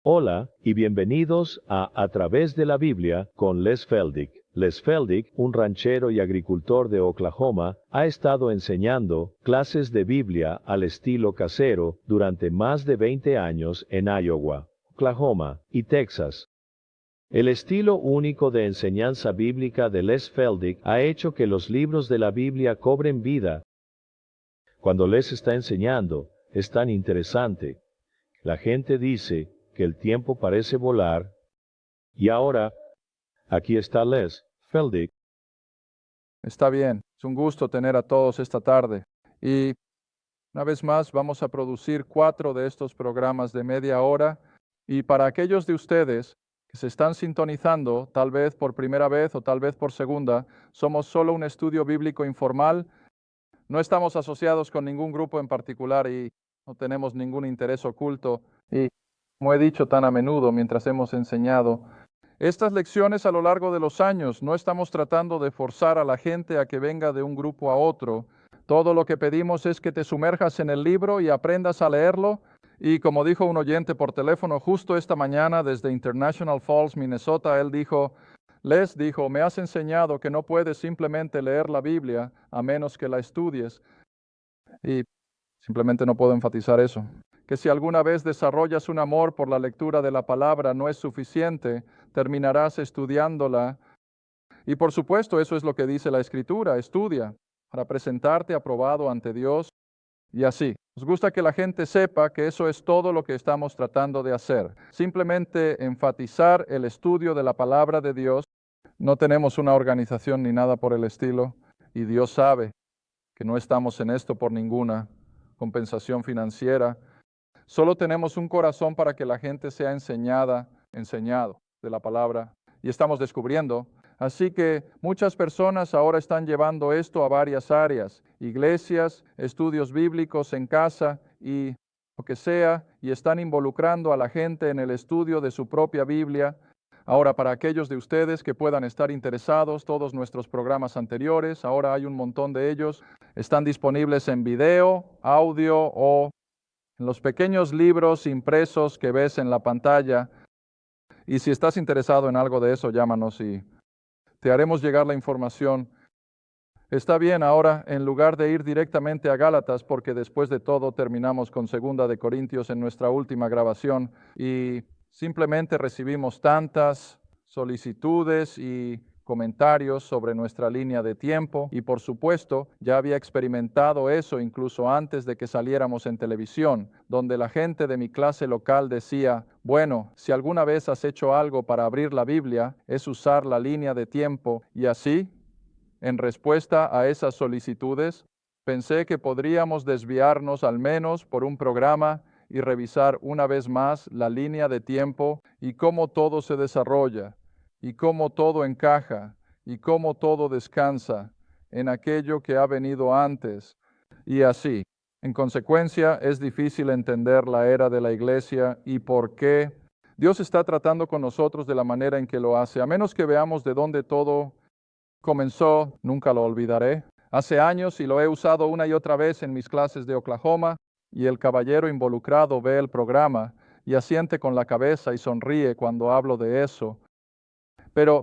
Hola y bienvenidos a Través de la Biblia con Les Feldick. Les Feldick, un ranchero y agricultor de Oklahoma, ha estado enseñando clases de Biblia al estilo casero durante más de 20 años en Iowa, Oklahoma y Texas. El estilo único de enseñanza bíblica de Les Feldick ha hecho que los libros de la Biblia cobren vida. Cuando Les está enseñando, es tan interesante. La gente dice que el tiempo parece volar. Y ahora, aquí está Les Feldick. Está bien, es un gusto tener a todos esta tarde. Y una vez más vamos a producir 4 de estos programas de media hora. Y para aquellos de ustedes que se están sintonizando, tal vez por primera vez o tal vez por segunda, somos solo un estudio bíblico informal. No estamos asociados con ningún grupo en particular y no tenemos ningún interés oculto. Y como he dicho tan a menudo mientras hemos enseñado, estas lecciones a lo largo de los años no estamos tratando de forzar a la gente a que venga de un grupo a otro. Todo lo que pedimos es que te sumerjas en el libro y aprendas a leerlo. Y como dijo un oyente por teléfono justo esta mañana desde International Falls, Minnesota, él dijo, Les dijo, me has enseñado que no puedes simplemente leer la Biblia a menos que la estudies. Y simplemente no puedo enfatizar eso. Que si alguna vez desarrollas un amor por la lectura de la palabra no es suficiente, terminarás estudiándola. Y por supuesto, eso es lo que dice la Escritura, estudia para presentarte aprobado ante Dios y así. Nos gusta que la gente sepa que eso es todo lo que estamos tratando de hacer. Simplemente enfatizar el estudio de la palabra de Dios. No tenemos una organización ni nada por el estilo y Dios sabe que no estamos en esto por ninguna compensación financiera. Solo tenemos un corazón para que la gente sea enseñado de la palabra y estamos descubriendo. Así que muchas personas ahora están llevando esto a varias áreas, iglesias, estudios bíblicos en casa y lo que sea, y están involucrando a la gente en el estudio de su propia Biblia. Ahora, para aquellos de ustedes que puedan estar interesados, todos nuestros programas anteriores, ahora hay un montón de ellos, están disponibles en video, audio o en los pequeños libros impresos que ves en la pantalla. Y si estás interesado en algo de eso, llámanos y te haremos llegar la información. Está bien ahora, en lugar de ir directamente a Gálatas, porque después de todo terminamos con 2 Corintios en nuestra última grabación y simplemente recibimos tantas solicitudes y comentarios sobre nuestra línea de tiempo y por supuesto ya había experimentado eso incluso antes de que saliéramos en televisión, donde la gente de mi clase local decía, bueno, si alguna vez has hecho algo para abrir la Biblia, es usar la línea de tiempo y así, en respuesta a esas solicitudes, pensé que podríamos desviarnos al menos por un programa y revisar una vez más la línea de tiempo y cómo todo se desarrolla, y cómo todo encaja, y cómo todo descansa en aquello que ha venido antes, y así. En consecuencia, es difícil entender la era de la iglesia y por qué Dios está tratando con nosotros de la manera en que lo hace, a menos que veamos de dónde todo comenzó, nunca lo olvidaré. Hace años y lo he usado una y otra vez en mis clases de Oklahoma y el caballero involucrado ve el programa y asiente con la cabeza y sonríe cuando hablo de eso. Pero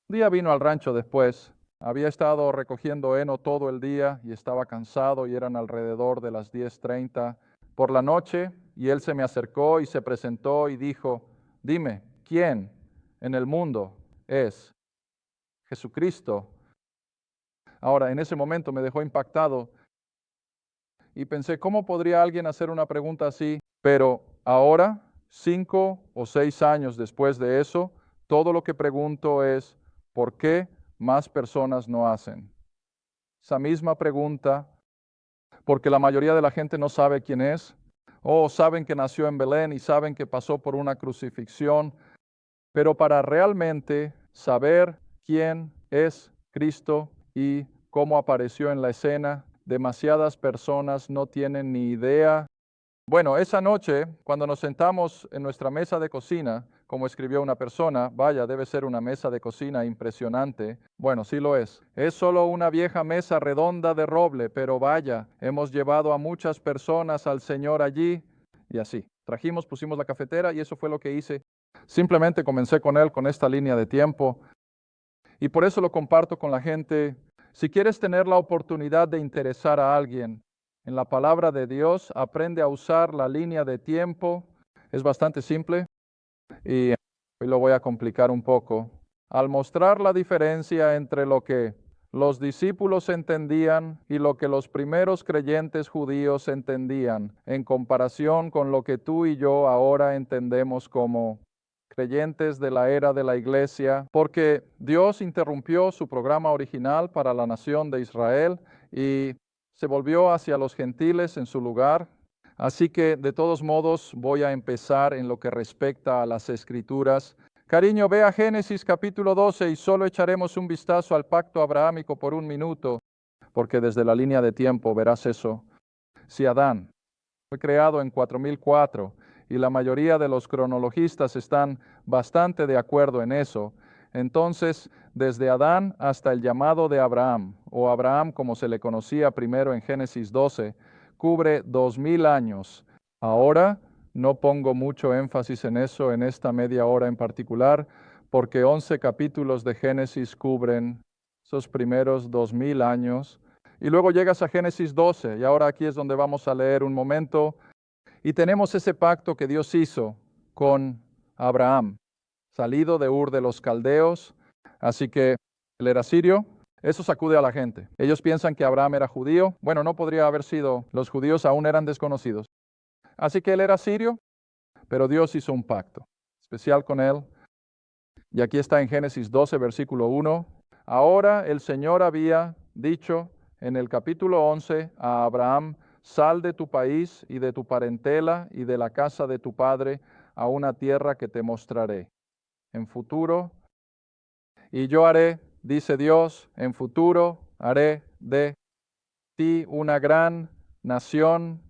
un día vino al rancho después. Había estado recogiendo heno todo el día y estaba cansado y eran alrededor de las 10:30 por la noche y él se me acercó y se presentó y dijo, dime, ¿quién en el mundo es Jesucristo? Ahora, en ese momento me dejó impactado y pensé, ¿cómo podría alguien hacer una pregunta así? Pero ahora, 5 o 6 años después de eso, todo lo que pregunto es, ¿por qué más personas no hacen esa misma pregunta? Porque la mayoría de la gente no sabe quién es, o saben que nació en Belén y saben que pasó por una crucifixión, pero para realmente saber quién es Cristo y cómo apareció en la escena, demasiadas personas no tienen ni idea. Bueno, esa noche, cuando nos sentamos en nuestra mesa de cocina, como escribió una persona, vaya, debe ser una mesa de cocina impresionante. Bueno, sí lo es. Es solo una vieja mesa redonda de roble, pero vaya, hemos llevado a muchas personas al Señor allí y así. trajimos, pusimos la cafetera y eso fue lo que hice. Simplemente comencé con él, con esta línea de tiempo. Y por eso lo comparto con la gente. Si quieres tener la oportunidad de interesar a alguien en la palabra de Dios, aprende a usar la línea de tiempo. Es bastante simple y hoy lo voy a complicar un poco. Al mostrar la diferencia entre lo que los discípulos entendían y lo que los primeros creyentes judíos entendían, en comparación con lo que tú y yo ahora entendemos como creyentes de la era de la iglesia, porque Dios interrumpió su programa original para la nación de Israel y se volvió hacia los gentiles en su lugar. Así que de todos modos voy a empezar en lo que respecta a las escrituras. Cariño, ve a Génesis capítulo 12 y solo echaremos un vistazo al pacto abrahámico por un minuto, porque desde la línea de tiempo verás eso. Si Adán fue creado en 4004 y la mayoría de los cronologistas están bastante de acuerdo en eso, entonces desde Adán hasta el llamado de Abraham, o Abraham como se le conocía primero en Génesis 12, cubre 2000 años. Ahora no pongo mucho énfasis en eso en esta media hora en particular, porque 11 capítulos de Génesis cubren esos primeros 2000 años. Y luego llegas a Génesis 12, y ahora aquí es donde vamos a leer un momento, y tenemos ese pacto que Dios hizo con Abraham, salido de Ur de los Caldeos, así que él era sirio. Eso sacude a la gente. Ellos piensan que Abraham era judío. Bueno, no podría haber sido. Los judíos aún eran desconocidos. Así que él era sirio, pero Dios hizo un pacto especial con él. Y aquí está en Génesis 12, versículo 1. Ahora el Señor había dicho en el capítulo 11 a Abraham: sal de tu país y de tu parentela y de la casa de tu padre a una tierra que te mostraré. En futuro, y yo haré, dice Dios, en futuro haré de ti una gran nación.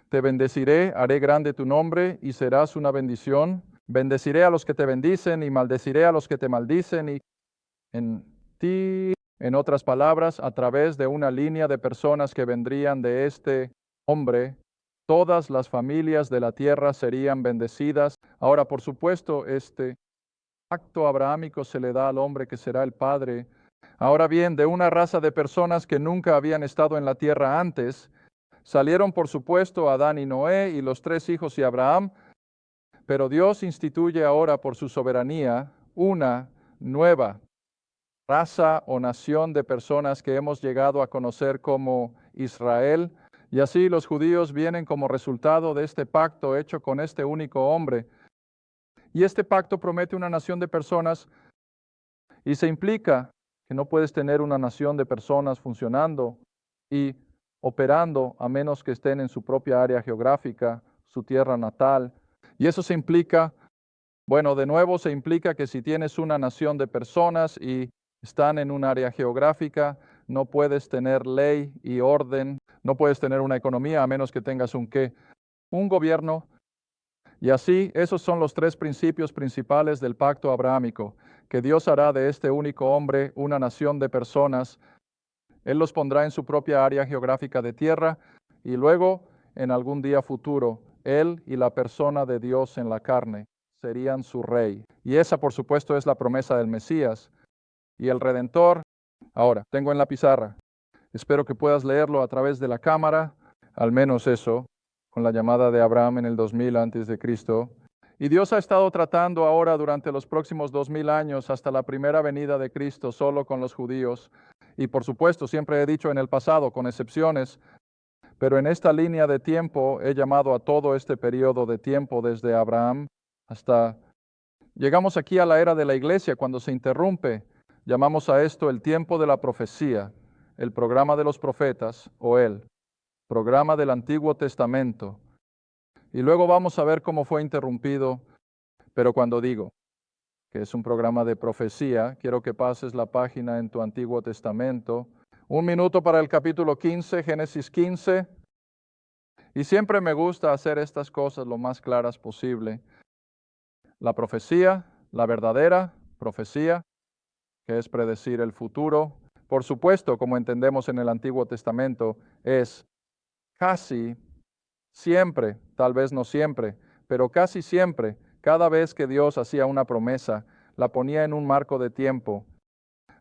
Te bendeciré, haré grande tu nombre y serás una bendición. Bendeciré a los que te bendicen y maldeciré a los que te maldicen. Y en ti, en otras palabras, a través de una línea de personas que vendrían de este hombre, todas las familias de la tierra serían bendecidas. Ahora, por supuesto, este pacto abrahámico se le da al hombre que será el padre. Ahora bien, de una raza de personas que nunca habían estado en la tierra antes, salieron, por supuesto, Adán y Noé y los 3 hijos y Abraham, pero Dios instituye ahora por su soberanía una nueva raza o nación de personas que hemos llegado a conocer como Israel, y así los judíos vienen como resultado de este pacto hecho con este único hombre. Y este pacto promete una nación de personas y se implica que no puedes tener una nación de personas funcionando y operando a menos que estén en su propia área geográfica, su tierra natal. Y eso se implica, bueno, de nuevo se implica que si tienes una nación de personas y están en un área geográfica, no puedes tener ley y orden, no puedes tener una economía a menos que tengas un gobierno. Y así, esos son los 3 principios principales del pacto abrahámico, que Dios hará de este único hombre una nación de personas. Él los pondrá en su propia área geográfica de tierra y luego, en algún día futuro, él y la persona de Dios en la carne serían su rey. Y esa, por supuesto, es la promesa del Mesías. Y el Redentor, ahora, tengo en la pizarra. Espero que puedas leerlo a través de la cámara, al menos eso, con la llamada de Abraham en el 2000 antes de Cristo. Y Dios ha estado tratando ahora durante los próximos 2000 años hasta la primera venida de Cristo solo con los judíos. Y por supuesto, siempre he dicho en el pasado, con excepciones, pero en esta línea de tiempo he llamado a todo este periodo de tiempo desde Abraham hasta... Llegamos aquí a la era de la iglesia cuando se interrumpe. Llamamos a esto el tiempo de la profecía, el programa de los profetas o el programa del Antiguo Testamento. Y luego vamos a ver cómo fue interrumpido, pero cuando digo que es un programa de profecía, quiero que pases la página en tu Antiguo Testamento. 1 minuto para el capítulo 15, Génesis 15. Y siempre me gusta hacer estas cosas lo más claras posible. La profecía, la verdadera profecía, que es predecir el futuro, por supuesto, como entendemos en el Antiguo Testamento, es casi siempre tal vez no siempre, pero casi siempre, cada vez que Dios hacía una promesa, la ponía en un marco de tiempo.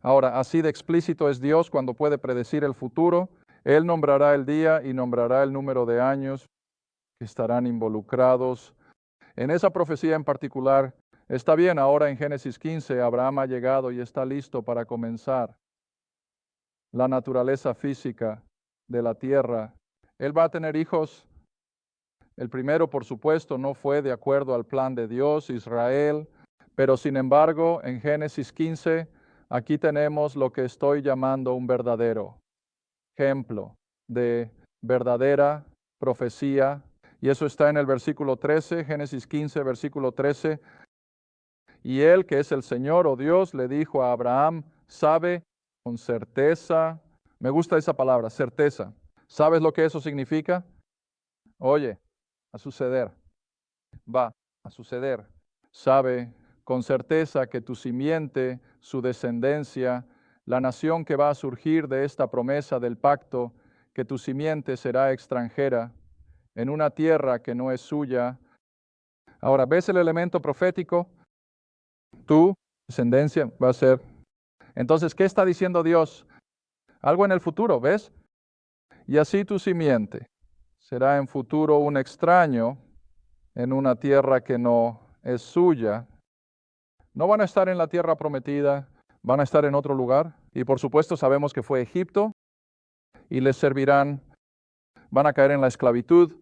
Ahora, así de explícito es Dios cuando puede predecir el futuro. Él nombrará el día y nombrará el número de años que estarán involucrados en esa profecía en particular. Está bien, ahora en Génesis 15, Abraham ha llegado y está listo para comenzar la naturaleza física de la tierra. Él va a tener hijos. El primero, por supuesto, no fue de acuerdo al plan de Dios, Israel, pero sin embargo, en Génesis 15, aquí tenemos lo que estoy llamando un verdadero ejemplo de verdadera profecía, y eso está en el versículo 13, Génesis 15, versículo 13. Y él, que es el Señor o Dios, le dijo a Abraham, sabe con certeza, me gusta esa palabra, certeza. ¿Sabes lo que eso significa? Oye, a suceder, va a suceder. Sabe con certeza que tu simiente, su descendencia, la nación que va a surgir de esta promesa del pacto, que tu simiente será extranjera en una tierra que no es suya. Ahora, ¿ves el elemento profético? Tu descendencia va a ser. Entonces, ¿qué está diciendo Dios? Algo en el futuro, ¿ves? Y así tu simiente será en futuro un extraño en una tierra que no es suya. No van a estar en la tierra prometida, van a estar en otro lugar. Y por supuesto sabemos que fue Egipto y les servirán, van a caer en la esclavitud.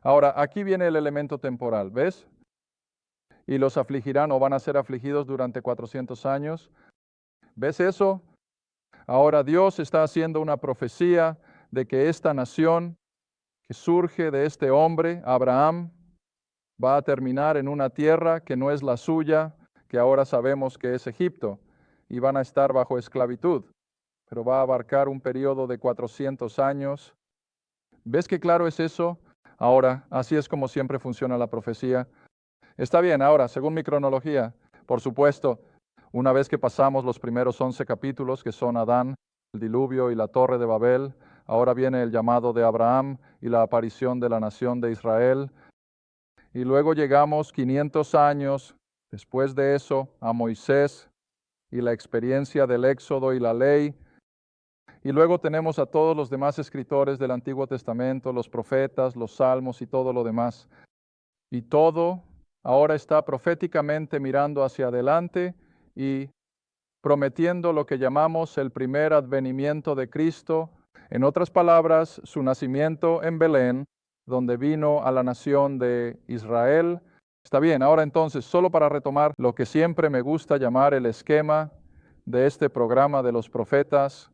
Ahora, aquí viene el elemento temporal, ¿ves? Y los afligirán o van a ser afligidos durante 400 años. ¿Ves eso? Ahora Dios está haciendo una profecía de que esta nación que surge de este hombre, Abraham, va a terminar en una tierra que no es la suya, que ahora sabemos que es Egipto, y van a estar bajo esclavitud, pero va a abarcar un periodo de 400 años. ¿Ves qué claro es eso? Ahora, así es como siempre funciona la profecía. Está bien, ahora, según mi cronología, por supuesto, una vez que pasamos los primeros 11 capítulos, que son Adán, el diluvio y la torre de Babel, ahora viene el llamado de Abraham y la aparición de la nación de Israel. Y luego llegamos 500 años después de eso a Moisés y la experiencia del Éxodo y la ley. Y luego tenemos a todos los demás escritores del Antiguo Testamento, los profetas, los salmos y todo lo demás. Y todo ahora está proféticamente mirando hacia adelante y prometiendo lo que llamamos el primer advenimiento de Cristo. En otras palabras, su nacimiento en Belén, donde vino a la nación de Israel. Está bien, ahora entonces, solo para retomar lo que siempre me gusta llamar el esquema de este programa de los profetas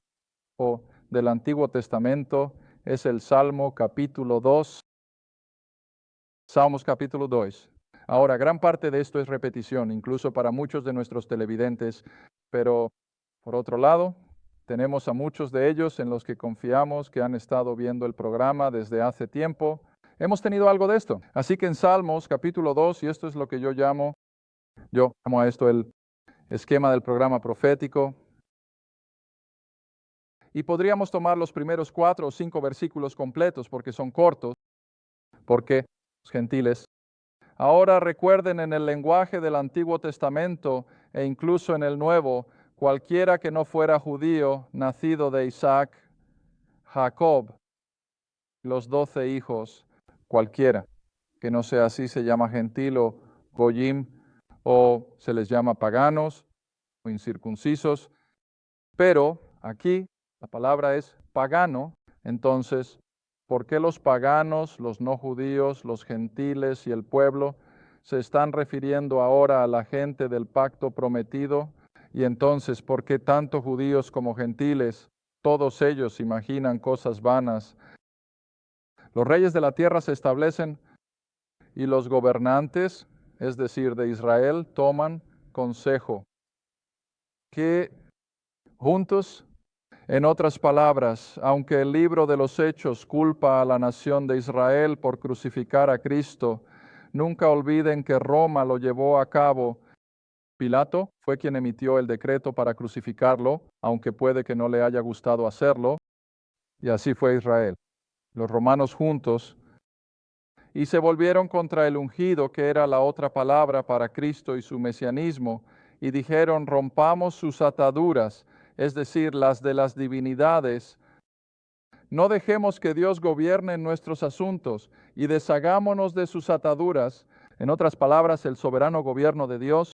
o del Antiguo Testamento, es el Salmo capítulo 2. Salmos capítulo 2. Ahora, gran parte de esto es repetición, incluso para muchos de nuestros televidentes, pero por otro lado, tenemos a muchos de ellos en los que confiamos que han estado viendo el programa desde hace tiempo. Hemos tenido algo de esto. Así que en Salmos capítulo 2, y esto es lo que yo llamo a esto el esquema del programa profético. Y podríamos tomar los primeros 4 o 5 versículos completos porque son cortos, porque los gentiles. Ahora recuerden en el lenguaje del Antiguo Testamento e incluso en el Nuevo, cualquiera que no fuera judío, nacido de Isaac, Jacob, los 12 hijos, cualquiera que no sea así se llama gentil o goyim, o se les llama paganos o incircuncisos. Pero aquí la palabra es pagano, entonces, ¿por qué los paganos, los no judíos, los gentiles y el pueblo se están refiriendo ahora a la gente del pacto prometido? Y entonces, ¿por qué tanto judíos como gentiles, todos ellos imaginan cosas vanas? Los reyes de la tierra se establecen y los gobernantes, es decir, de Israel, toman consejo. Que juntos, en otras palabras, aunque el libro de los Hechos culpa a la nación de Israel por crucificar a Cristo, nunca olviden que Roma lo llevó a cabo. Pilato fue quien emitió el decreto para crucificarlo, aunque puede que no le haya gustado hacerlo, y así fue Israel. Los romanos juntos. y se volvieron contra el ungido, que era la otra palabra para Cristo y su mesianismo, y dijeron, rompamos sus ataduras, es decir, las de las divinidades. No dejemos que Dios gobierne en nuestros asuntos y deshagámonos de sus ataduras. En otras palabras, el soberano gobierno de Dios.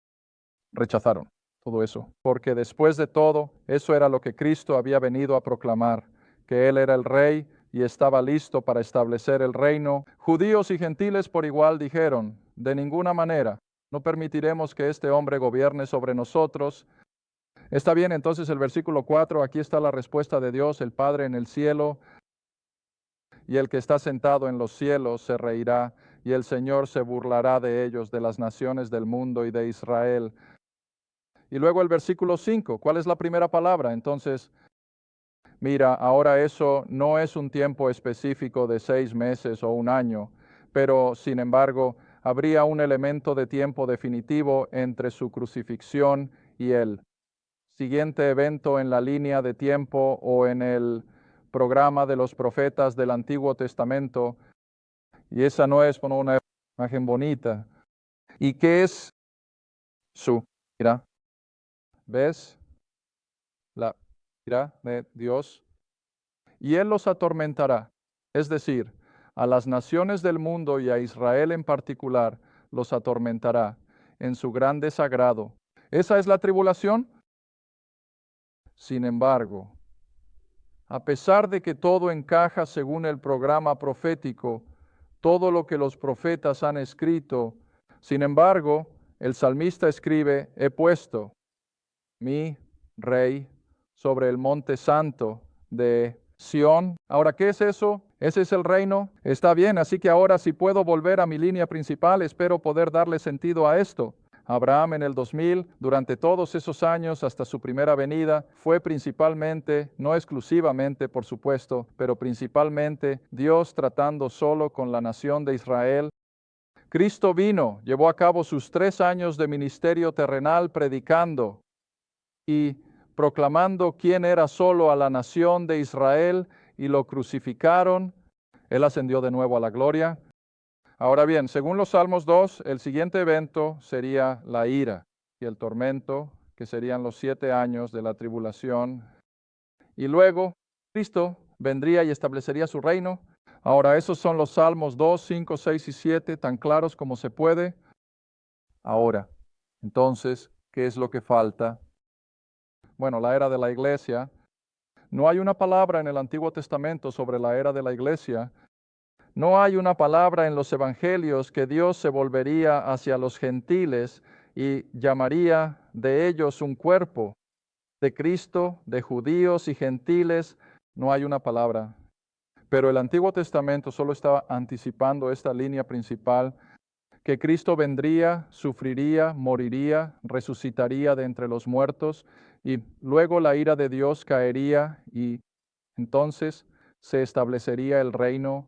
Rechazaron todo eso, porque después de todo, eso era lo que Cristo había venido a proclamar, que Él era el Rey y estaba listo para establecer el reino. Judíos y gentiles por igual dijeron, de ninguna manera, no permitiremos que este hombre gobierne sobre nosotros. Está bien, entonces el versículo 4, aquí está la respuesta de Dios, el Padre en el cielo, y el que está sentado en los cielos se reirá, y el Señor se burlará de ellos, de las naciones del mundo y de Israel. Y luego el versículo 5, ¿cuál es la primera palabra? Entonces, mira, ahora eso no es un tiempo específico de 6 meses o un año, pero sin embargo, habría un elemento de tiempo definitivo entre su crucifixión y el siguiente evento en la línea de tiempo o en el programa de los profetas del Antiguo Testamento. Y esa no es una imagen bonita. ¿Y qué es su ira? ¿Ves? La ira de Dios. Y Él los atormentará, es decir, a las naciones del mundo y a Israel en particular, los atormentará en su gran desagrado. ¿Esa es la tribulación? Sin embargo, a pesar de que todo encaja según el programa profético, todo lo que los profetas han escrito, sin embargo, el salmista escribe, he puesto mi rey sobre el monte santo de Sión. Ahora, ¿qué es eso? Ese es el reino. Está bien, así que ahora si puedo volver a mi línea principal, espero poder darle sentido a esto. Abraham en el 2000, durante todos esos años hasta su primera venida, fue principalmente, no exclusivamente por supuesto, pero principalmente Dios tratando solo con la nación de Israel. Cristo vino, llevó a cabo sus 3 años de ministerio terrenal predicando y proclamando quién era solo a la nación de Israel y lo crucificaron. Él ascendió de nuevo a la gloria. Ahora bien, según los Salmos 2, el siguiente evento sería la ira y el tormento, que serían los 7 años de la tribulación. Y luego Cristo vendría y establecería su reino. Ahora, esos son los Salmos 2, 5, 6 y 7, tan claros como se puede. Ahora, entonces, ¿qué es lo que falta? Bueno, la era de la iglesia. No hay una palabra en el Antiguo Testamento sobre la era de la iglesia. No hay una palabra en los evangelios que Dios se volvería hacia los gentiles y llamaría de ellos un cuerpo. De Cristo, de judíos y gentiles, no hay una palabra. Pero el Antiguo Testamento solo estaba anticipando esta línea principal, que Cristo vendría, sufriría, moriría, resucitaría de entre los muertos, y luego la ira de Dios caería y entonces se establecería el reino.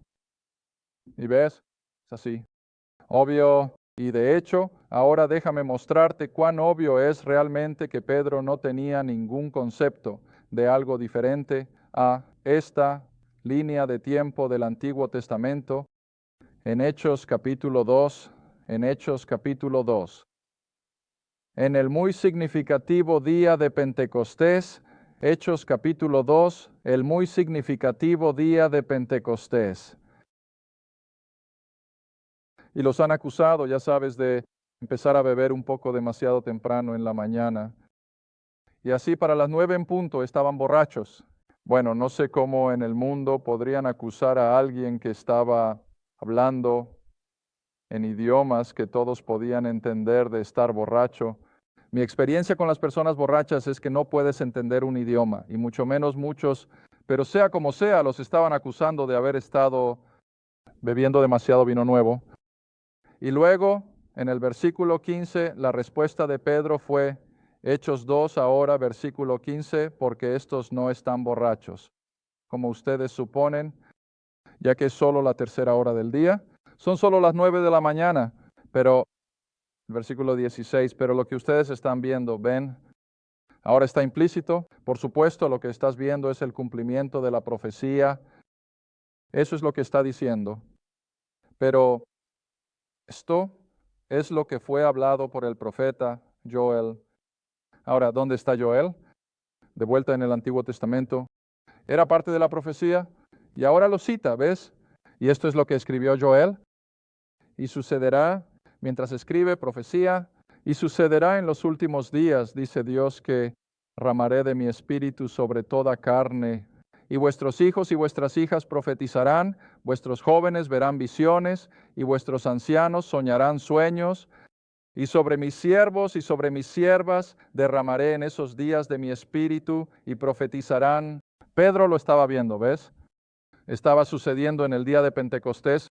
¿Y ves? Es así. Obvio. Y de hecho, ahora déjame mostrarte cuán obvio es realmente que Pedro no tenía ningún concepto de algo diferente a esta línea de tiempo del Antiguo Testamento. En Hechos capítulo 2, en Hechos capítulo 2. En el muy significativo día de Pentecostés, Hechos capítulo 2, el muy significativo día de Pentecostés. Y los han acusado, ya sabes, de empezar a beber un poco demasiado temprano en la mañana. Y así para las 9 en punto estaban borrachos. Bueno, no sé cómo en el mundo podrían acusar a alguien que estaba hablando en idiomas que todos podían entender de estar borracho. Mi experiencia con las personas borrachas es que no puedes entender un idioma, y mucho menos muchos, pero sea como sea, los estaban acusando de haber estado bebiendo demasiado vino nuevo. Y luego, en el versículo 15, la respuesta de Pedro fue, Hechos 2 ahora, versículo 15, porque estos no están borrachos, como ustedes suponen, ya que es solo la tercera hora del día. Son solo las 9 de la mañana, pero, versículo 16, pero lo que ustedes están viendo, ven, ahora está implícito. Por supuesto, lo que estás viendo es el cumplimiento de la profecía. Eso es lo que está diciendo. Pero Esto es lo que fue hablado por el profeta Joel. Ahora, ¿dónde está Joel? De vuelta en el Antiguo Testamento. Era parte de la profecía y ahora lo cita, ¿ves? Y esto es lo que escribió Joel. Y sucederá, mientras escribe profecía, y sucederá en los últimos días, dice Dios, que derramaré de mi espíritu sobre toda carne. Y vuestros hijos y vuestras hijas profetizarán, vuestros jóvenes verán visiones, y vuestros ancianos soñarán sueños. Y sobre mis siervos y sobre mis siervas derramaré en esos días de mi espíritu y profetizarán. Pedro lo estaba viendo, ¿ves? Estaba sucediendo en el día de Pentecostés.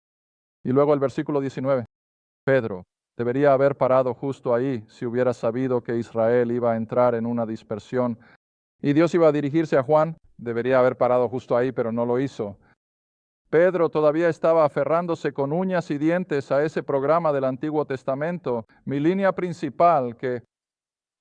Y luego el versículo 19. Pedro debería haber parado justo ahí si hubiera sabido que Israel iba a entrar en una dispersión. Y Dios iba a dirigirse a Juan. Debería haber parado justo ahí, pero no lo hizo. Pedro todavía estaba aferrándose con uñas y dientes a ese programa del Antiguo Testamento. Mi línea principal, que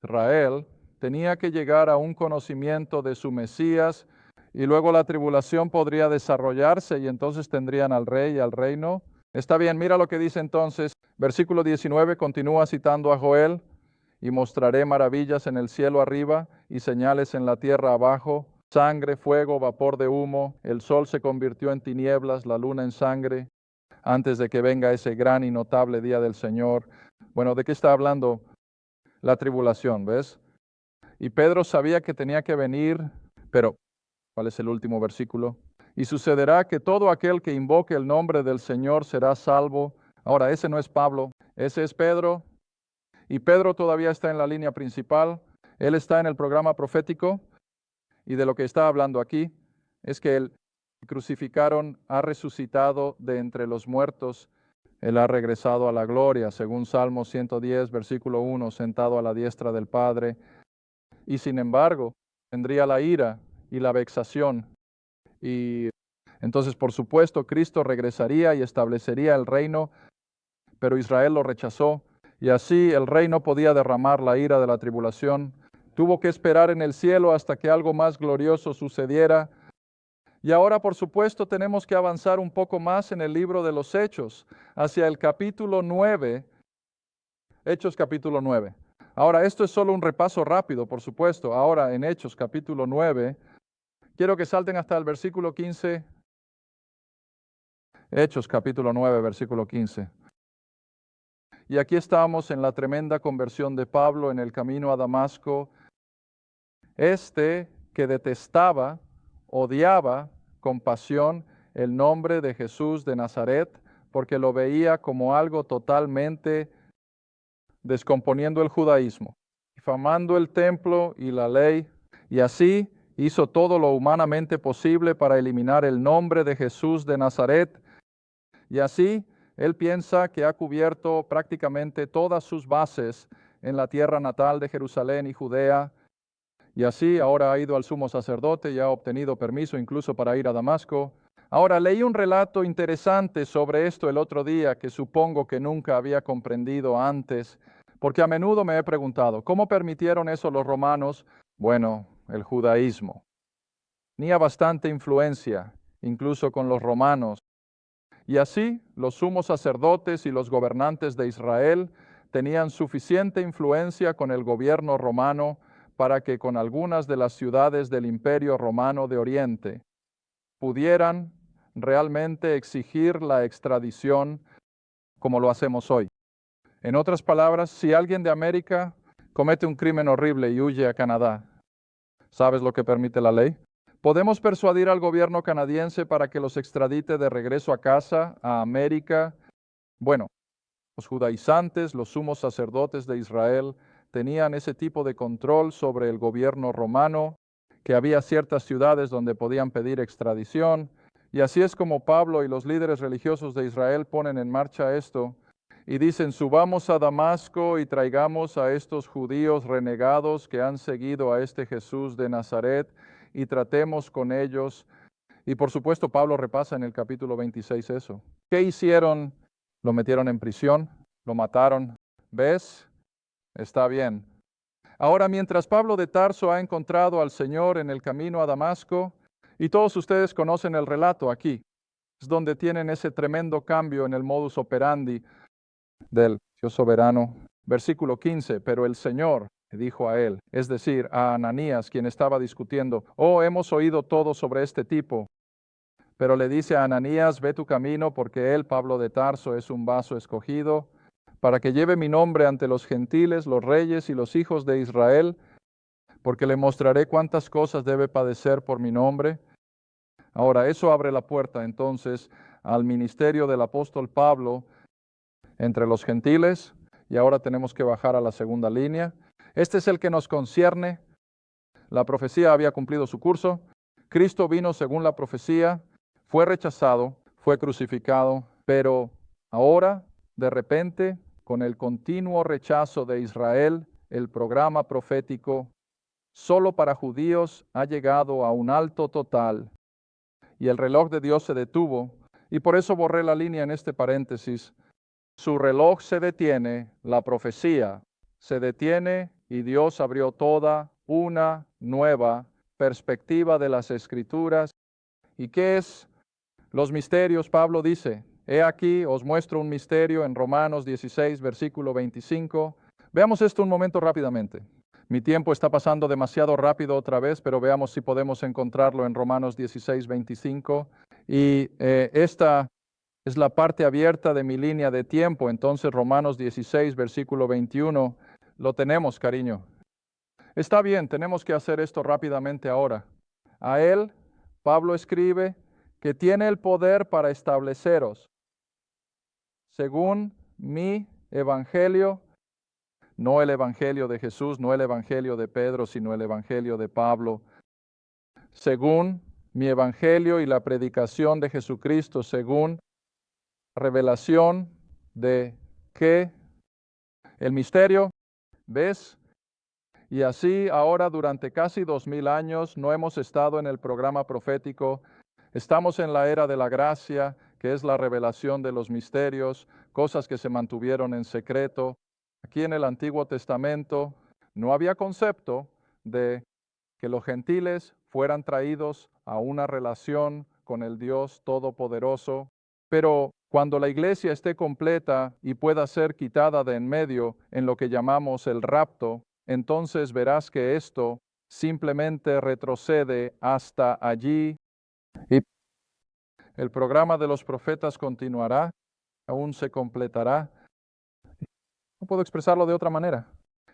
Israel tenía que llegar a un conocimiento de su Mesías y luego la tribulación podría desarrollarse y entonces tendrían al rey y al reino. Está bien, mira lo que dice entonces. Versículo 19 continúa citando a Joel. Y mostraré maravillas en el cielo arriba y señales en la tierra abajo, sangre, fuego, vapor de humo. El sol se convirtió en tinieblas, la luna en sangre, antes de que venga ese gran y notable día del Señor. Bueno, ¿de qué está hablando? La tribulación, ¿ves? Y Pedro sabía que tenía que venir, pero ¿cuál es el último versículo? Y sucederá que todo aquel que invoque el nombre del Señor será salvo. Ahora, ese no es Pablo, ese es Pedro. Y Pedro todavía está en la línea principal. Él está en el programa profético. Y de lo que está hablando aquí es que el crucificaron ha resucitado de entre los muertos. Él ha regresado a la gloria, según Salmo 110, versículo 1, sentado a la diestra del Padre. Y sin embargo, tendría la ira y la vexación. Y entonces, por supuesto, Cristo regresaría y establecería el reino, pero Israel lo rechazó. Y así el rey no podía derramar la ira de la tribulación. Tuvo que esperar en el cielo hasta que algo más glorioso sucediera. Y ahora, por supuesto, tenemos que avanzar un poco más en el libro de los Hechos, hacia el capítulo 9, Hechos capítulo 9. Ahora, esto es solo un repaso rápido, por supuesto. Ahora, en Hechos capítulo 9, quiero que salten hasta el versículo 15. Hechos capítulo 9, versículo 15. Y aquí estamos en la tremenda conversión de Pablo en el camino a Damasco. Que detestaba, odiaba con pasión el nombre de Jesús de Nazaret, porque lo veía como algo totalmente descomponiendo el judaísmo, difamando el templo y la ley, y así hizo todo lo humanamente posible para eliminar el nombre de Jesús de Nazaret, y así él piensa que ha cubierto prácticamente todas sus bases en la tierra natal de Jerusalén y Judea, y así ahora ha ido al sumo sacerdote y ha obtenido permiso incluso para ir a Damasco. Ahora leí un relato interesante sobre esto el otro día que supongo que nunca había comprendido antes, porque a menudo me he preguntado, ¿cómo permitieron eso los romanos? Bueno, el judaísmo. Tenía bastante influencia, incluso con los romanos. Y así los sumos sacerdotes y los gobernantes de Israel tenían suficiente influencia con el gobierno romano para que con algunas de las ciudades del Imperio Romano de Oriente pudieran realmente exigir la extradición como lo hacemos hoy. En otras palabras, si alguien de América comete un crimen horrible y huye a Canadá, ¿sabes lo que permite la ley? ¿Podemos persuadir al gobierno canadiense para que los extradite de regreso a casa, a América? Bueno, los judaizantes, los sumos sacerdotes de Israel, tenían ese tipo de control sobre el gobierno romano, que había ciertas ciudades donde podían pedir extradición, y así es como Pablo y los líderes religiosos de Israel ponen en marcha esto, y dicen, subamos a Damasco y traigamos a estos judíos renegados que han seguido a este Jesús de Nazaret, y tratemos con ellos. Y por supuesto Pablo repasa en el capítulo 26 eso. ¿Qué hicieron? Lo metieron en prisión, lo mataron. ¿Ves? Está bien. Ahora, mientras Pablo de Tarso ha encontrado al Señor en el camino a Damasco, y todos ustedes conocen el relato aquí, es donde tienen ese tremendo cambio en el modus operandi. del Dios soberano. Versículo 15, pero el Señor dijo a él, es decir, a Ananías, quien estaba discutiendo, oh, hemos oído todo sobre este tipo. Pero le dice a Ananías, ve tu camino, porque él, Pablo de Tarso, es un vaso escogido, para que lleve mi nombre ante los gentiles, los reyes y los hijos de Israel, porque le mostraré cuántas cosas debe padecer por mi nombre. Ahora, eso abre la puerta entonces al ministerio del apóstol Pablo entre los gentiles, y ahora tenemos que bajar a la segunda línea. Este es el que nos concierne. La profecía había cumplido su curso. Cristo vino según la profecía, fue rechazado, fue crucificado, pero ahora, de repente, con el continuo rechazo de Israel, el programa profético solo para judíos ha llegado a un alto total y el reloj de Dios se detuvo, y por eso borré la línea en este paréntesis. Su reloj se detiene, la profecía se detiene y Dios abrió toda una nueva perspectiva de las Escrituras. ¿Y qué es? Los misterios, Pablo dice, he aquí, os muestro un misterio en Romanos 16, versículo 25. Veamos esto un momento rápidamente. Mi tiempo está pasando demasiado rápido otra vez, pero veamos si podemos encontrarlo en Romanos 16, 25. Y esta es la parte abierta de mi línea de tiempo. Entonces, Romanos 16, versículo 21, lo tenemos, cariño. Está bien, tenemos que hacer esto rápidamente ahora. A él, Pablo escribe que tiene el poder para estableceros, según mi evangelio, no el evangelio de Jesús, no el evangelio de Pedro, sino el evangelio de Pablo, según mi evangelio y la predicación de Jesucristo, según revelación de que el misterio, ¿ves? Y así ahora durante casi 2000 años no hemos estado en el programa profético, estamos en la era de la gracia, que es la revelación de los misterios, cosas que se mantuvieron en secreto. Aquí en el Antiguo Testamento no había concepto de que los gentiles fueran traídos a una relación con el Dios Todopoderoso, pero cuando la iglesia esté completa y pueda ser quitada de en medio en lo que llamamos el rapto, entonces verás que esto simplemente retrocede hasta allí y el programa de los profetas continuará, aún se completará. No puedo expresarlo de otra manera,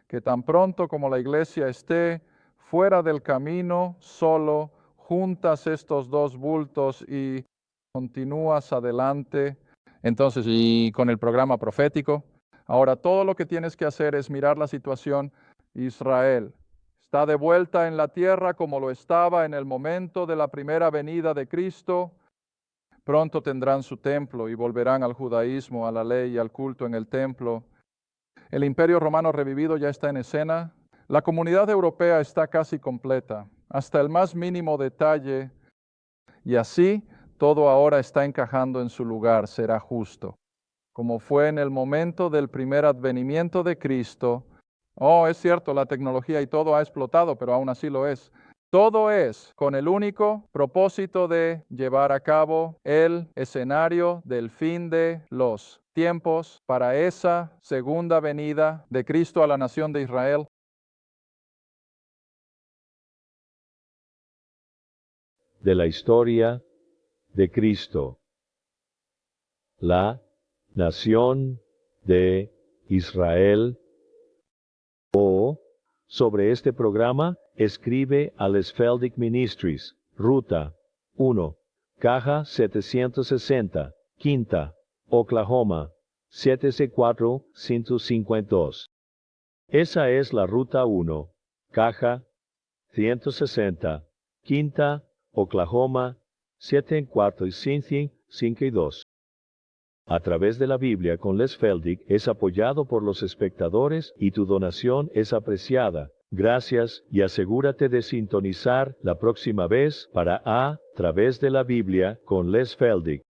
que tan pronto como la iglesia esté fuera del camino, solo, juntas estos dos bultos y continúas adelante. Entonces, y con el programa profético, ahora todo lo que tienes que hacer es mirar la situación. Israel está de vuelta en la tierra como lo estaba en el momento de la primera venida de Cristo. Pronto tendrán su templo y volverán al judaísmo, a la ley y al culto en el templo. El imperio romano revivido ya está en escena. La comunidad europea está casi completa, hasta el más mínimo detalle, y así todo ahora está encajando en su lugar, será justo. Como fue en el momento del primer advenimiento de Cristo. Oh, es cierto, la tecnología y todo ha explotado, pero aún así lo es. Todo es con el único propósito de llevar a cabo el escenario del fin de los tiempos para esa segunda venida de Cristo a la nación de Israel. De la historia de Cristo. La nación de Israel. O, sobre este programa, escribe a Les Feldick Ministries, Ruta 1, Caja 760, Quinta, Oklahoma, 74152. Esa es la Ruta 1, Caja 160, Quinta, Oklahoma, 74152. A través de la Biblia con Les Feldick es apoyado por los espectadores y tu donación es apreciada. Gracias y asegúrate de sintonizar la próxima vez para A través de la Biblia con Les Feldick.